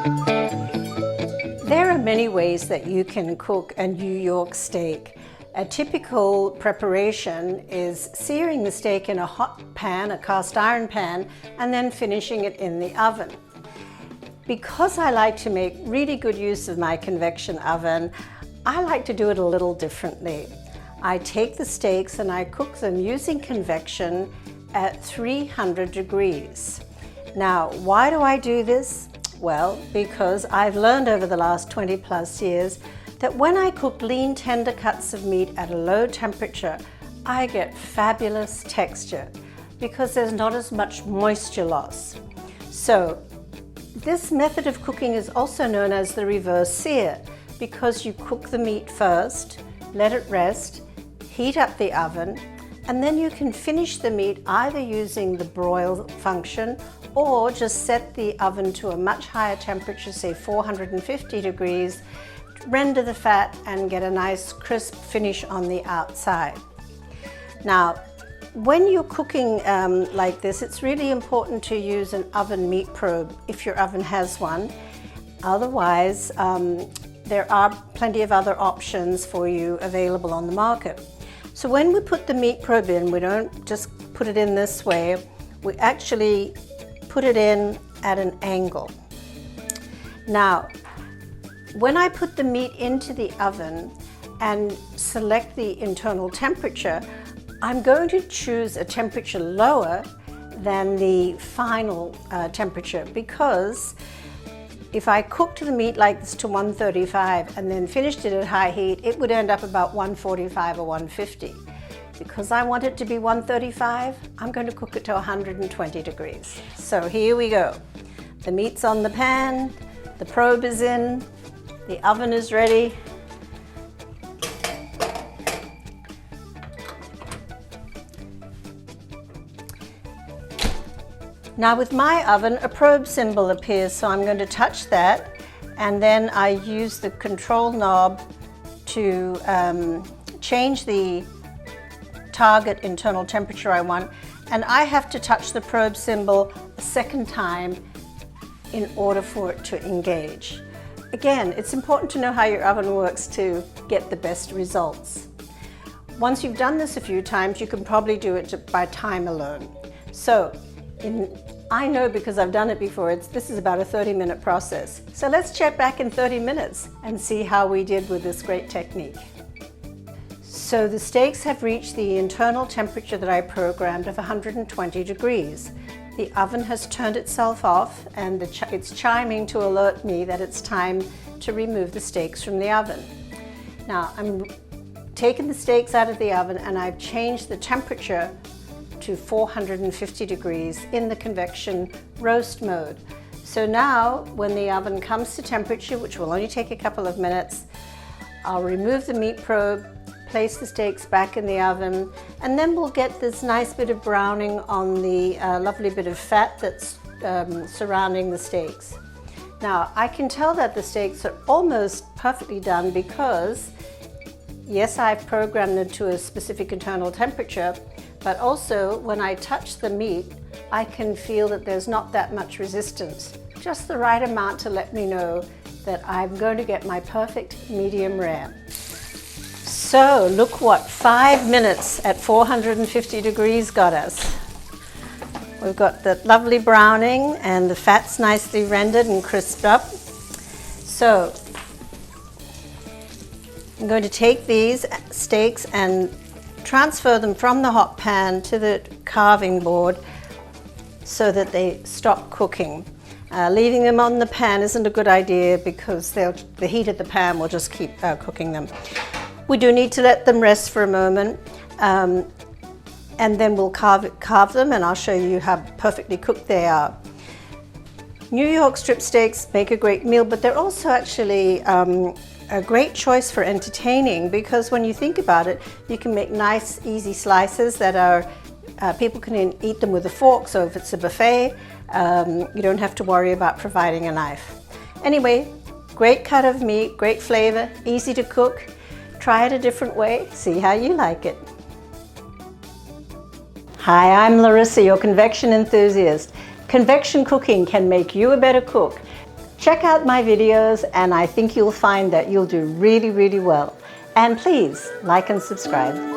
There are many ways that you can cook a New York steak. A typical preparation is searing the steak in a hot pan, a cast iron pan, and then finishing it in the oven. Because I like to make really good use of my convection oven, I like to do it a little differently. I take the steaks and I cook them using convection at 300 degrees. Now, why do I do this? Well, because I've learned over the last 20 plus years that when I cook lean, tender cuts of meat at a low temperature, I get fabulous texture because there's not as much moisture loss. So, this method of cooking is also known as the reverse sear because you cook the meat first, let it rest, heat up the oven, and then you can finish the meat either using the broil function or just set the oven to a much higher temperature, say 450 degrees, render the fat and get a nice crisp finish on the outside. Now, when you're cooking like this, it's really important to use an oven meat probe if your oven has one. Otherwise, there are plenty of other options for you available on the market. So when we put the meat probe in, we don't just put it in this way, we actually put it in at an angle. Now, when I put the meat into the oven and select the internal temperature, I'm going to choose a temperature lower than the final temperature because if I cooked the meat like this to 135 and then finished it at high heat, it would end up about 145 or 150. Because I want it to be 135, I'm going to cook it to 120 degrees. So here we go. The meat's on the pan, the probe is in, the oven is ready. Now with my oven, a probe symbol appears, so I'm going to touch that, and then I use the control knob to change the target internal temperature I want, and I have to touch the probe symbol a second time in order for it to engage. Again, it's important to know how your oven works to get the best results. Once you've done this a few times, you can probably do it by time alone. So, I know because I've done it before, this is about a 30-minute process. So let's check back in 30 minutes and see how we did with this great technique. So the steaks have reached the internal temperature that I programmed of 120 degrees. The oven has turned itself off and it's chiming to alert me that it's time to remove the steaks from the oven. Now I'm taking the steaks out of the oven and I've changed the temperature to 450 degrees in the convection roast mode. So now when the oven comes to temperature, which will only take a couple of minutes, I'll remove the meat probe, place the steaks back in the oven, and then we'll get this nice bit of browning on the lovely bit of fat that's surrounding the steaks. Now I can tell that the steaks are almost perfectly done because yes, I've programmed them to a specific internal temperature, but also when I touch the meat, I can feel that there's not that much resistance, just the right amount to let me know that I'm going to get my perfect medium rare. So look what 5 minutes at 450 degrees got us. We've got the lovely browning and the fat's nicely rendered and crisped up. So I'm going to take these steaks and transfer them from the hot pan to the carving board so that they stop cooking. Leaving them on the pan isn't a good idea because the heat of the pan will just keep cooking them. We do need to let them rest for a moment and then we'll carve them and I'll show you how perfectly cooked they are. New York strip steaks make a great meal, but they're also actually a great choice for entertaining because when you think about it, you can make nice, easy slices that are, people can eat them with a fork, so if it's a buffet, you don't have to worry about providing a knife. Anyway, great cut of meat, great flavor, easy to cook. Try it a different way, see how you like it. Hi, I'm Larissa, your convection enthusiast. Convection cooking can make you a better cook. Check out my videos and I think you'll find that you'll do really, really well. And please like and subscribe.